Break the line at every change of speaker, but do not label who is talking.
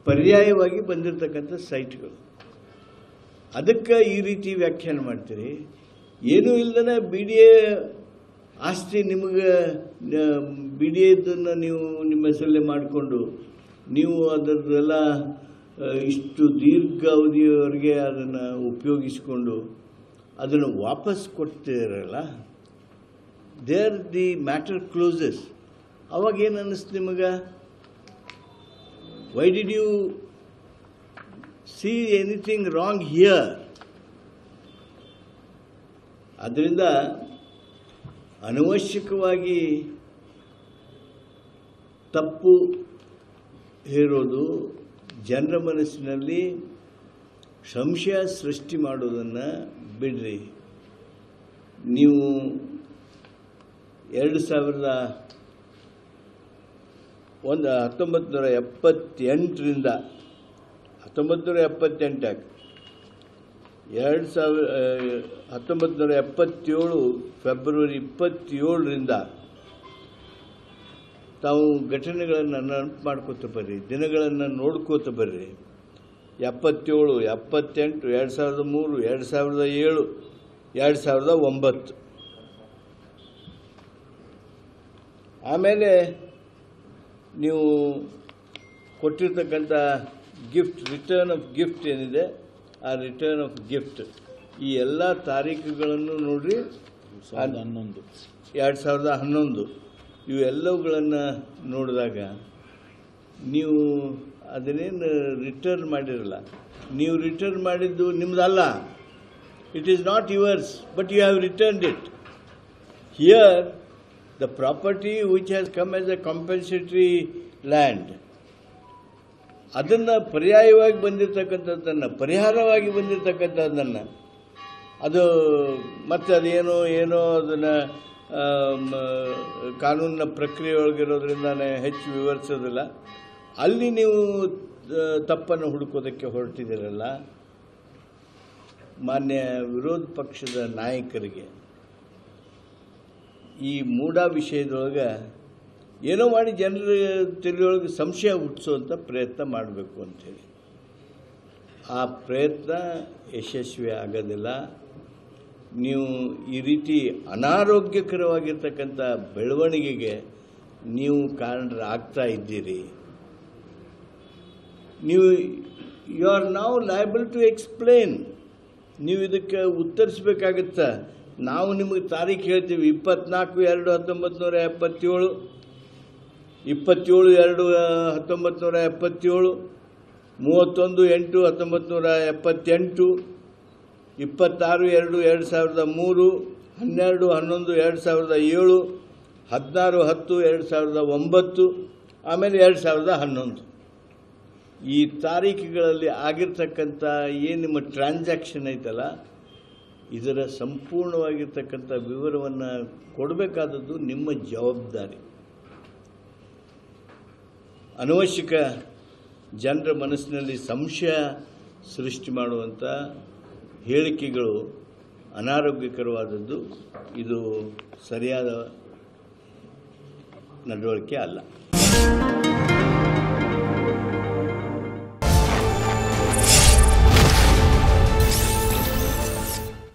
ಪರ್ಯಾಯವಾಗಿ ಬಂದಿರತಕ್ಕಂಥ ಸೈಟ್ಗಳು. ಅದಕ್ಕೆ ಈ ರೀತಿ ವ್ಯಾಖ್ಯಾನ ಮಾಡ್ತೀರಿ. ಏನೂ ಇಲ್ಲದೇ ಬಿ ಡಿ ಎ ಆಸ್ತಿ ನಿಮಗೆ ಬಿ ಡಿ ಎದನ್ನು ನೀವು ನಿಮ್ಮ ಹೆಸರಲ್ಲೇ ಮಾಡಿಕೊಂಡು ನೀವು ಅದರದೆಲ್ಲ ಇಷ್ಟು ದೀರ್ಘಾವಧಿಯವರೆಗೆ ಅದನ್ನು ಉಪಯೋಗಿಸಿಕೊಂಡು ಅದನ್ನು ವಾಪಸ್ ಕೊಡ್ತೀರಲ್ಲ, ದೇರ್ ದಿ ಮ್ಯಾಟರ್ ಕ್ಲೋಸಸ್. ಅವಾಗ ಏನು ಅನ್ನಿಸ್ತು ನಿಮಗೆ? Why did U C anything wrong here? ಅದರಿಂದ ಅನವಶ್ಯಕವಾಗಿ ತಪ್ಪು ಹೇರೋದು, ಜನರ ಮನಸ್ಸಿನಲ್ಲಿ ಸಂಶಯ ಸೃಷ್ಟಿ ಮಾಡೋದನ್ನು ಬಿಡ್ರಿ. ನೀವು 1978ರಿಂದ 1977 ಫೆಬ್ರವರಿ 27ರಿಂದ ತಾವು ಘಟನೆಗಳನ್ನು ನೆನಪು ಮಾಡ್ಕೋತ ಬರ್ರಿ, ದಿನಗಳನ್ನು ನೋಡ್ಕೋತ ಬರ್ರಿ. 77, 78, 2003, 2007, 2009. ಆಮೇಲೆ ನೀವು ಕೊಟ್ಟಿರ್ತಕ್ಕಂಥ ಗಿಫ್ಟ್, ರಿಟರ್ನ್ ಆಫ್ ಗಿಫ್ಟ್ ಏನಿದೆ, ಆ ರಿಟರ್ನ್ ಆಫ್ ಗಿಫ್ಟ್ ಈ ಎಲ್ಲ ತಾರೀಖುಗಳನ್ನು ನೋಡ್ರಿ. 2011 ಇವೆಲ್ಲವುಗಳನ್ನು ನೋಡಿದಾಗ ನೀವು ಅದನ್ನೇನು ರಿಟರ್ನ್ ಮಾಡಿರಲ್ಲ. ನೀವು ರಿಟರ್ನ್ ಮಾಡಿದ್ದು ನಿಮ್ಮದಲ್ಲ. It is not yours, but you have returned it. Here the property which has come as a compensatory land, ಅದನ್ನು ಪರ್ಯಾಯವಾಗಿ ಬಂದಿರತಕ್ಕಂಥದ್ದನ್ನು, ಪರಿಹಾರವಾಗಿ ಬಂದಿರತಕ್ಕಂಥದ್ದನ್ನು, ಅದು ಮತ್ತೆ ಅದೇನೋ ಅದನ್ನು ಕಾನೂನಿನ ಪ್ರಕ್ರಿಯೆ ಒಳಗಿರೋದ್ರಿಂದಾನೇ ಹೆಚ್ಚು ವಿವರಿಸೋದಿಲ್ಲ. ಅಲ್ಲಿ ನೀವು ತಪ್ಪನ್ನು ಹುಡುಕೋದಕ್ಕೆ ಹೊರಟಿದ್ದೀರಲ್ಲ. ಮಾನ್ಯ ವಿರೋಧ ಪಕ್ಷದ ನಾಯಕರಿಗೆ ಈ ಮೂಢ ವಿಷಯದೊಳಗೆ ಏನೋ ಮಾಡಿ ಜನರ ತಲೆಯೊಳಗೆ ಸಂಶಯ ಹುಟ್ಟಿಸೋಂಥ ಪ್ರಯತ್ನ ಮಾಡಬೇಕು ಅಂಥೇಳಿ. ಆ ಪ್ರಯತ್ನ ಯಶಸ್ವಿ ಆಗೋದಿಲ್ಲ. ನೀವು ಈ ರೀತಿ ಅನಾರೋಗ್ಯಕರವಾಗಿರ್ತಕ್ಕಂಥ ಬೆಳವಣಿಗೆಗೆ ನೀವು ಕಾರಣರಾಗ್ತಾ ಇದ್ದೀರಿ. ನೀವು you are now liable to explain. ನೀವು ಇದಕ್ಕೆ ಉತ್ತರಿಸಬೇಕಾಗತ್ತೆ. ನಾವು ನಿಮಗೆ ತಾರೀಖು ಹೇಳ್ತೀವಿ, 24/2/1977, 27/2/1977, 31/8/1978, 26/2/2003, 12/11/2007, 16/10/2009, ಆಮೇಲೆ 2011. ಈ ತಾರೀಖುಗಳಲ್ಲಿ ಆಗಿರ್ತಕ್ಕಂಥ ಏನು ನಿಮ್ಮ ಟ್ರಾನ್ಸಾಕ್ಷನ್ ಐತಲ್ಲ, ಇದರ ಸಂಪೂರ್ಣವಾಗಿರ್ತಕ್ಕಂಥ ವಿವರವನ್ನು ಕೊಡಬೇಕಾದದ್ದು ನಿಮ್ಮ ಜವಾಬ್ದಾರಿ. ಅನವಶ್ಯಕ ಜನರ ಮನಸ್ಸಿನಲ್ಲಿ ಸಂಶಯ ಸೃಷ್ಟಿ ಮಾಡುವಂಥ ಹೇಳಿಕೆಗಳು ಅನಾರೋಗ್ಯಕರವಾದದ್ದು. ಇದು ಸರಿಯಾದ ನಡವಳಿಕೆ ಅಲ್ಲ.